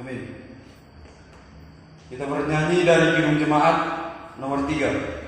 Amin. Kita bernyanyi dari Kidung Jemaat nomor 3.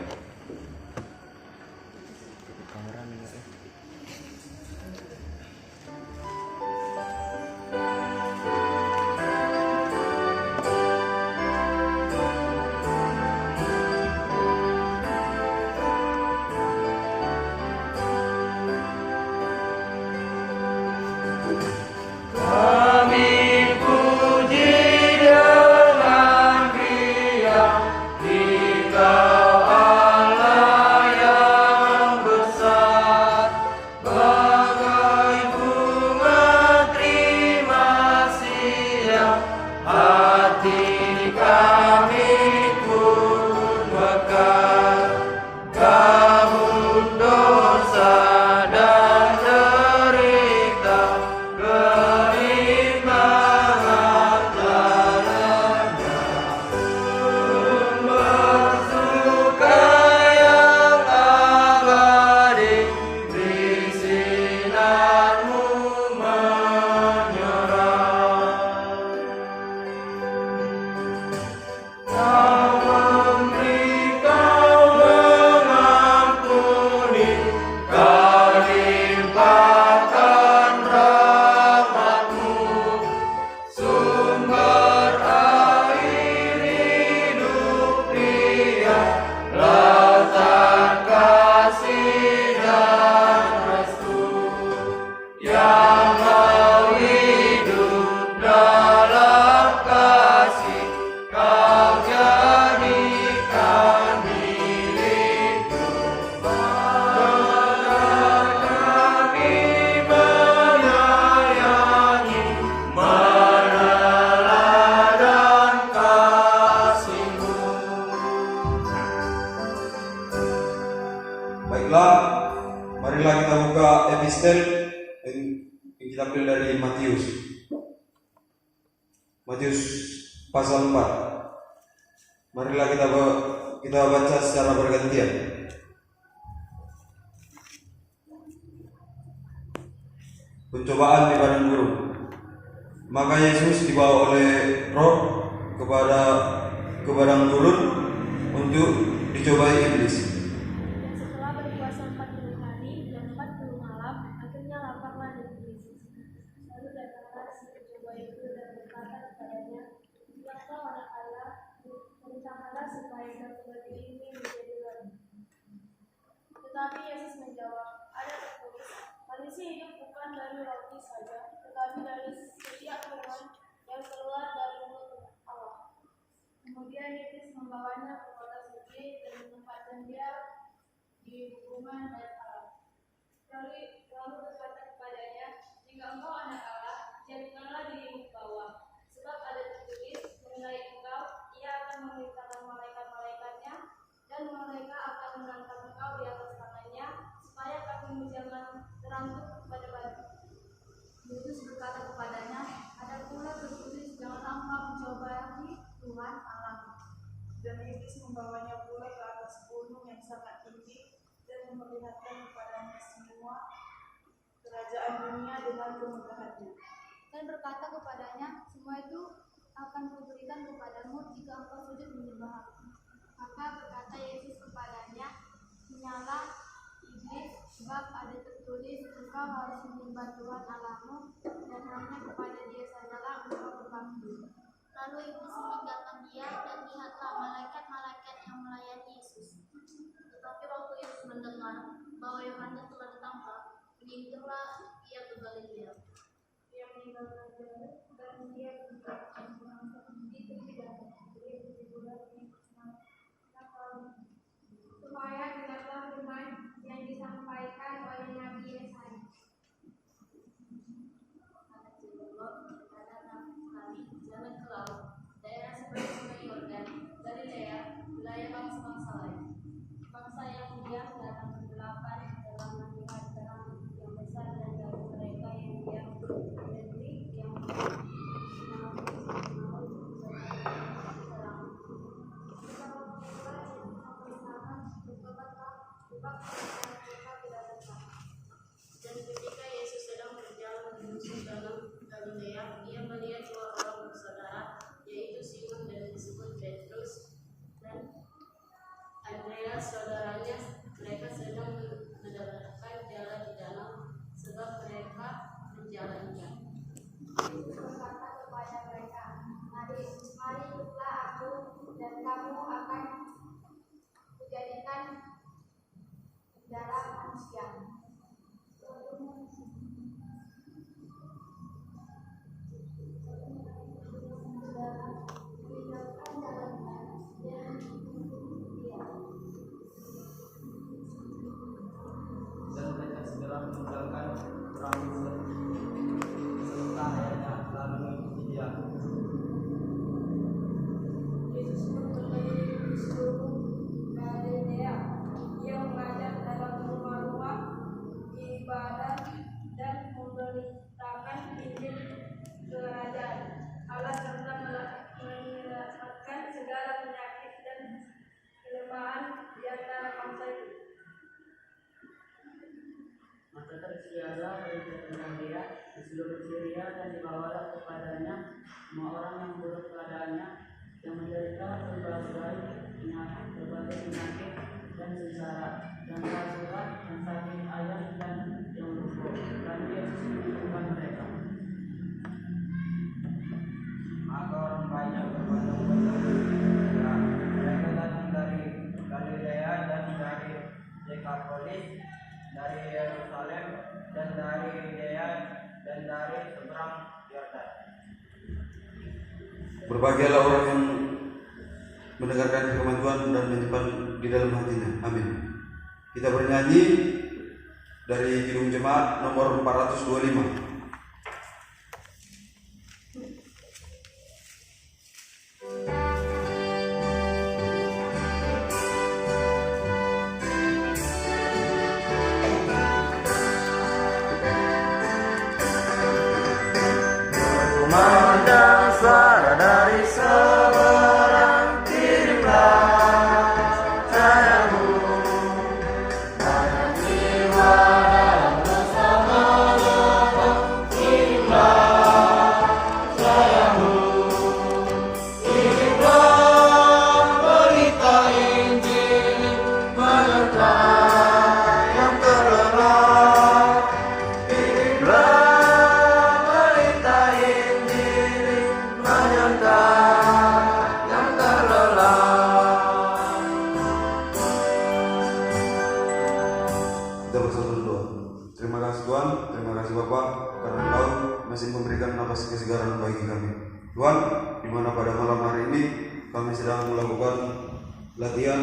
Baiklah, marilah kita buka epistel yang kita ambil dari Matius. Matius pasal 4. Marilah kita baca secara bergantian. Pencobaan di padang gurun. Maka Yesus dibawa oleh Roh kepada padang gurun untuk dicobai iblis. Tetapi Yesus menjawab, ada tertulis, manusia hidup bukan dari roti saja, tetapi dari setiap firman yang keluar dari mulut Allah. Kemudian Yesus membawanya ke kota suci dan menempatkan dia di hubungan bait Allah. Lalu berkata kepadanya, jika engkau anak Allah, jadikanlah dirimu bawah, sebab ada tertulis mengenai engkau, ia akan memerintahkan malaikat-malaikatnya, dan mereka akan menangkap engkau di atas tangannya, supaya kakimu jangan terangkut pada batu. Yesus berkata kepadanya, ada pula tertulis, janganlah engkau mencobai Tuhan Allah. Dan iblis membawanya pula ke atas gunung yang sangat tinggi dan memperlihatkan kepadanya semua kerajaan dunia dengan kemegahannya. Dan berkata kepadanya, semua itu akan kuberikan kepadamu jika engkau sujud menyembah aku. Maka berkata Yesus kepadanya, menyalah iblis, sebab ada tertulis, engkau harus menyembah Tuhan Allahmu dan hanya kepada Dia sajalah engkau berbakti. Lalu iblis meninggalkan dia dan lihatlah malaikat-malaikat yang melayani Yesus. Tetapi waktu Yesus mendengar bahwa Yohanes telah ditangkap, meninggallah ia ke Galilea. Dia meninggalkan Galilea dan dia supaya genaplah firman yang disampaikan oleh Nabi Yesaya. Jalan ke laut, daerah seberang sungai Yordan, Galilea, wilayah bangsa-bangsa lain. Bangsa yang diam datang kegelapan dalam melihat terang yang besar dan dari mereka yang diam di negeri yang telah meninggalkan orang serta ayahnya lalu mengikuti dia. Yesus pun berkeliling di seluruh Galilea. Ia mengajar dalam rumah-rumah ibadat dan memberitakan Injil kerajaan Allah serta menyelamatkan segala penyakit dan kelemahan di antara bangsa itu. Maka tersiarlah berita tentang dia di seluruh Syria dan dibawalah kepadanya semua orang yang buruk keadaannya, yang menderita berbagai penyakit dan sengsara, dan kasurat, dan sakit ayam, dan yang lumpuh. Lalu Yesus menyembuhkan mereka. Maka orang banyak berbondong-bondong. Mereka datang dari Galilea dan dari Dekapolis, dari Yerusalem dan dari Yudea dan dari seberang Yordan. Berbahagialah orang yang mendengarkan firman Tuhan dan menyimpan di dalam hatinya. Amin. Kita bernyanyi dari Kidung Jemaat nomor 425. Kumandang suara dari seberang, kirimlah sayamu, banyak jiwa dalam dosa menyesal, kirimlah sayamu, kirimlah berita Injil menyertai yang terlelap, kirimlah Terima kasih Tuhan, terima kasih Bapak, karena Engkau masih memberikan nafas kesegaran bagi kami. Tuhan, di mana pada malam hari ini kami sedang melakukan latihan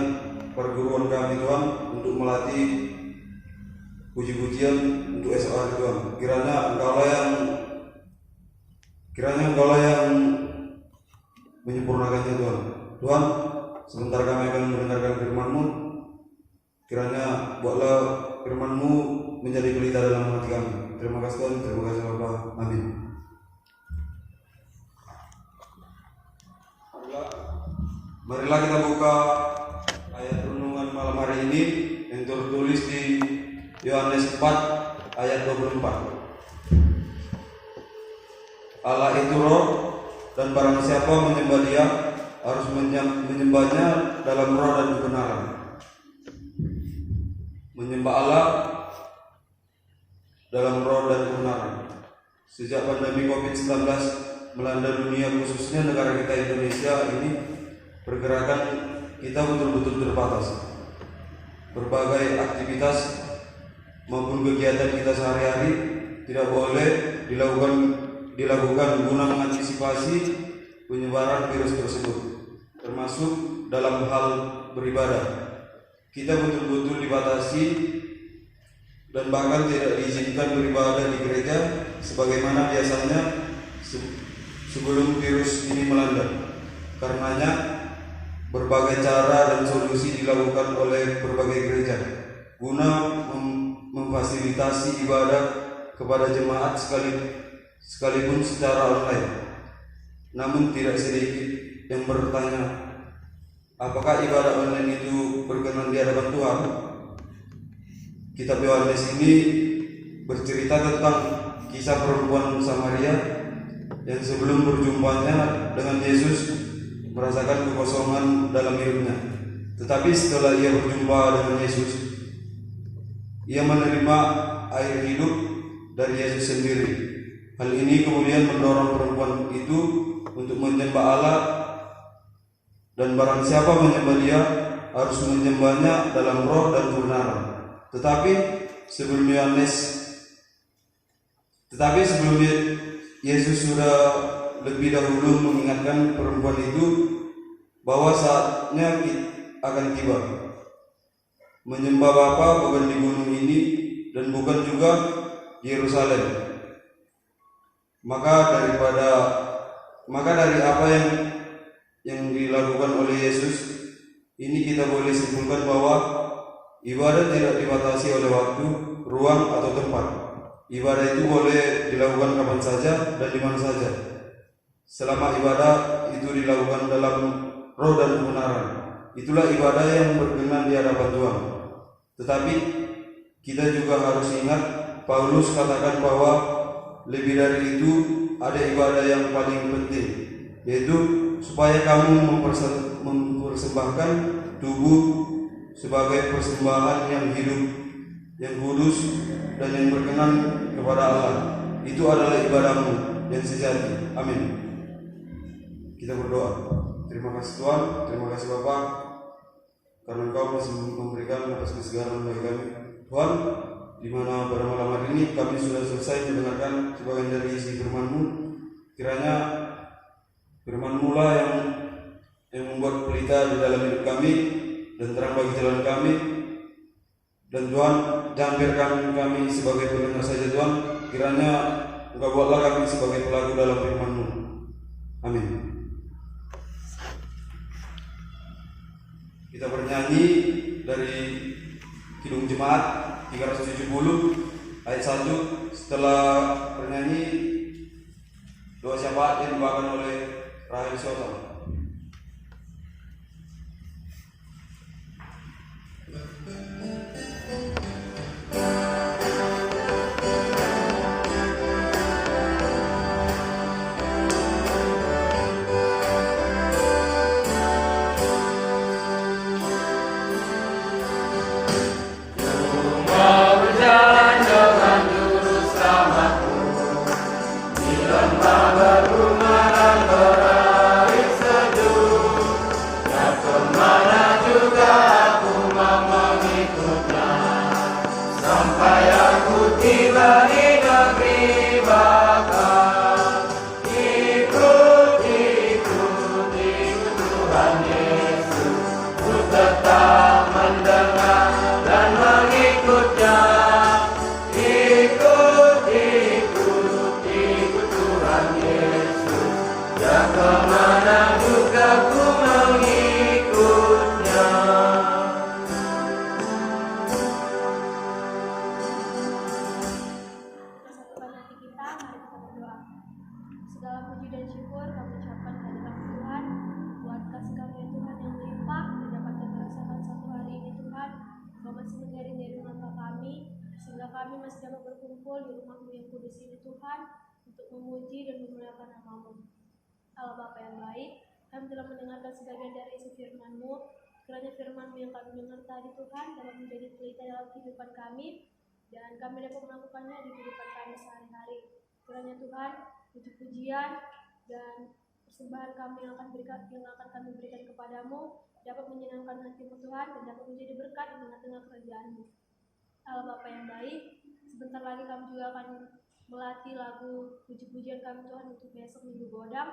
perguruan kami Tuhan untuk melatih puji-pujian untuk esok hari Tuhan. Kiranya Engkaulah yang menyempurnakannya Tuhan. Tuhan, sebentar kami akan mendengarkan firman-Mu. Kiranya buatlah firman-Mu menjadi pelita dalam hati kami. Terima kasih Tuhan, terima kasih Bapak. Amin. Marilah kita buka ayat renungan malam hari ini yang tertulis di Yohanes 4 ayat 24. Allah itu roh, dan barang siapa menyembah Dia harus menyembahnya dalam roh dan kebenaran. Menyembah Allah dalam roh dan kebenaran. Sejak pandemi COVID-19 melanda dunia, khususnya negara kita Indonesia ini, pergerakan kita betul-betul terbatas. Berbagai aktivitas maupun kegiatan kita sehari-hari tidak boleh dilakukan guna mengantisipasi penyebaran virus tersebut, termasuk dalam hal beribadah. Kita betul-betul dibatasi dan bahkan tidak diizinkan beribadah di gereja sebagaimana biasanya sebelum virus ini melanda. Karenanya berbagai cara dan solusi dilakukan oleh berbagai gereja guna memfasilitasi ibadah kepada jemaat sekalipun secara online. Namun tidak sedikit yang bertanya, apakah ibadah online itu berkenan di hadapan Tuhan? Kitab Yohanes ini bercerita tentang kisah perempuan Samaria yang sebelum berjumpanya dengan Yesus merasakan kekosongan dalam hidupnya. Tetapi setelah ia berjumpa dengan Yesus, ia menerima air hidup dari Yesus sendiri. Hal ini kemudian mendorong perempuan itu untuk menyembah Allah, dan barang siapa menyembah Dia harus menyembahnya dalam roh dan kebenaran. Tetapi sebelum Yesus sudah lebih dahulu mengingatkan perempuan itu bahwa saatnya akan tiba. Menyembah Bapa bukan di gunung ini, dan bukan juga Yerusalem. Maka dari apa yang dilakukan oleh Yesus ini kita boleh simpulkan bahwa ibadah tidak dibatasi oleh waktu, ruang atau tempat. Ibadah itu boleh dilakukan kapan saja dan di mana saja, selama ibadah itu dilakukan dalam roh dan kebenaran. Itulah ibadah yang berkenan di hadapan Tuhan. Tetapi kita juga harus ingat, Paulus katakan bahwa lebih dari itu ada ibadah yang paling penting, yaitu supaya kamu mempersembahkan tubuh sebagai persembahan yang hidup, yang kudus, dan yang berkenan kepada Allah. Itu adalah ibadahmu yang sejati. Amin. Kita berdoa. Terima kasih Tuhan, terima kasih Bapak, karena Engkau masih memberikan atas kesegaran bagi kami. Tuhan, di mana pada malam hari ini kami sudah selesai mendengarkan sebagian dari isi firman-Mu. Kiranya firman-Mu lah yang membuat pelita di dalam hidup kami dan terang bagi jalan kami. Dan Tuhan, jangan biarkan kami sebagai pendengar saja Tuhan. Kiranya Engkau buatlah kami sebagai pelaku dalam firman-Mu. Amin. Kita bernyanyi dari Kidung Jemaat 370 ayat 1. Setelah bernyanyi doa syafaat yang dibawakan oleh Rahel Sultan. Kami masih dapat berkumpul di rumah-Mu yang kudus ini Tuhan, untuk memuji dan memuliakan nama-Mu. Allah Bapa yang baik, kami telah mendengarkan sebagian dari isi firman-Mu. Kiranya firman-Mu yang kami dengar tadi Tuhan dapat menjadi pelita dalam kehidupan kami, dan kami dapat melakukannya di kehidupan kami sehari-hari. Kiranya Tuhan, puji-pujian dan persembahan kami yang akan kami berikan kepadamu dapat menyenangkan hati-Mu Tuhan, dan dapat menjadi berkat di tengah-tengah kerajaan-Mu. Allah Bapa yang baik, sebentar lagi kami juga akan melatih lagu puji-pujian kami Tuhan untuk besok Minggu Godam.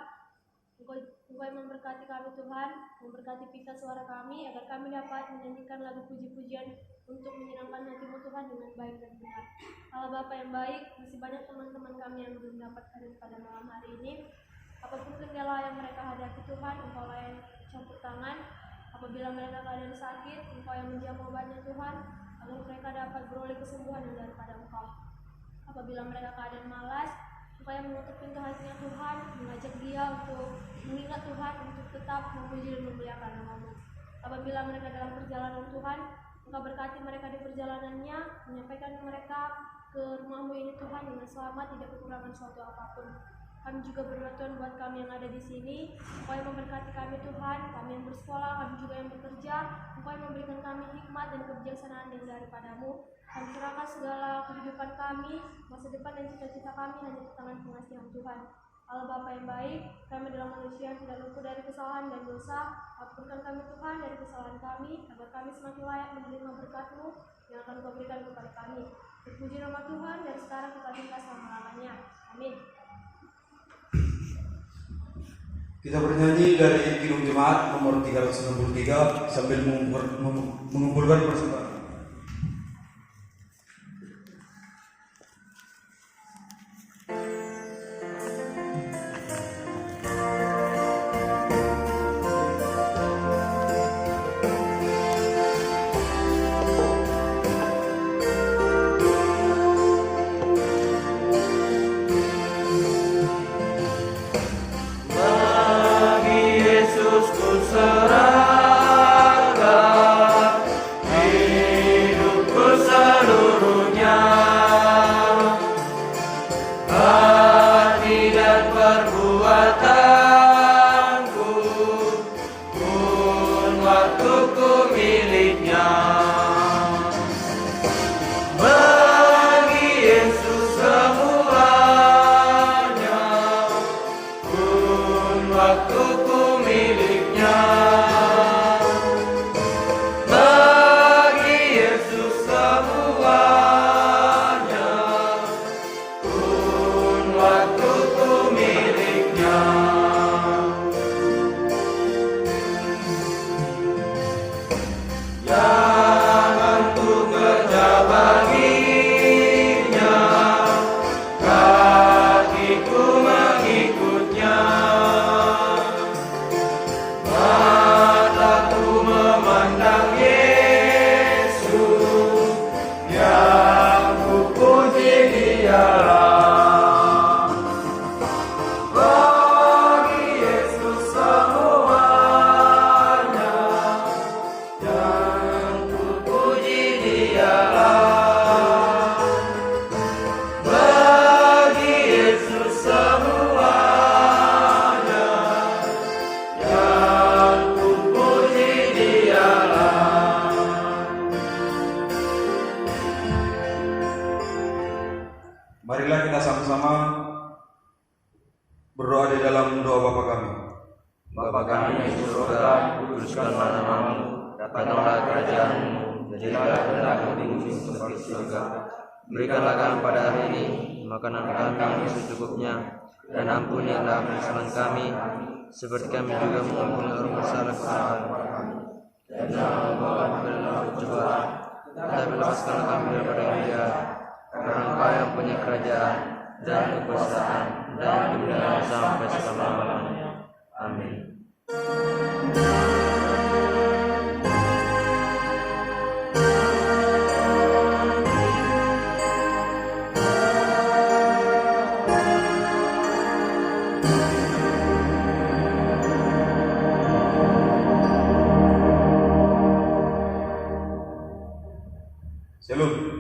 Engkau yang memberkati kami Tuhan, memberkati pita suara kami agar kami dapat menyanyikan lagu puji-pujian untuk menyenangkan hati-Mu Tuhan dengan baik dan benar. Allah Bapa yang baik, masih banyak teman-teman kami yang belum dapat hadir pada malam hari ini. Apapun kendala yang mereka hadapi Tuhan, Engkau lah yang campur tangan. Apabila mereka keadaan sakit, Engkau yang menjamu obatnya Tuhan, agar mereka dapat beroleh kesembuhan daripada Engkau. Apabila mereka keadaan malas, Engkau yang mengutuk pintu hatinya Tuhan, mengajak dia untuk mengingat Tuhan, untuk tetap memuji dan memuliakan nama-Mu. Apabila mereka dalam perjalanan Tuhan, Engkau berkati mereka di perjalanannya, menyampaikan mereka ke rumah-Mu ini Tuhan dengan selamat, tidak kekurangan suatu apapun. Kami juga berdoa Tuhan buat kami yang ada di sini, Engkau yang memberkati kami Tuhan, kami yang bersekolah, kami juga yang bekerja, Engkau yang memberikan kami hikmat dan kebijaksanaan yang daripada-Mu. Kami serahkan segala kehidupan kami, masa depan dan cita-cita kami hanya di tangan pengasihan Tuhan. Allah Bapa yang baik, kami adalah manusia yang tidak luput dari kesalahan dan dosa. Ampunkan kami Tuhan dari kesalahan kami, agar kami semakin layak menerima berkat-Mu yang akan Kau berikan kepada kami. Terpuji nama Tuhan dari sekarang kita hingga selama-lamanya. Amin. Kita bernyanyi dari Kidung Jemaat nomor 363 sambil mengumpulkan persembahan. Marilah kita sama-sama berdoa di dalam doa Bapa kami. Bapa kami di surga, kuduskanlah namamu, datanglah kerajaan-Mu, jadilah kehendakmu di bumi seperti di surga. Berikanlah kami pada hari ini makanan kami yang secukupnya, dan ampunilah kesalahan kami, seperti kami juga mengampuni orang bersalah kepada kami. Dan jangan membawa kami ke dalam pencobaan, tetapi lepaskanlah kami daripada yang jahat. Karena Engkau yang punya kerajaan dan kekuasaan dan kemuliaan sampai selama-lamanya. Amin. Shalom.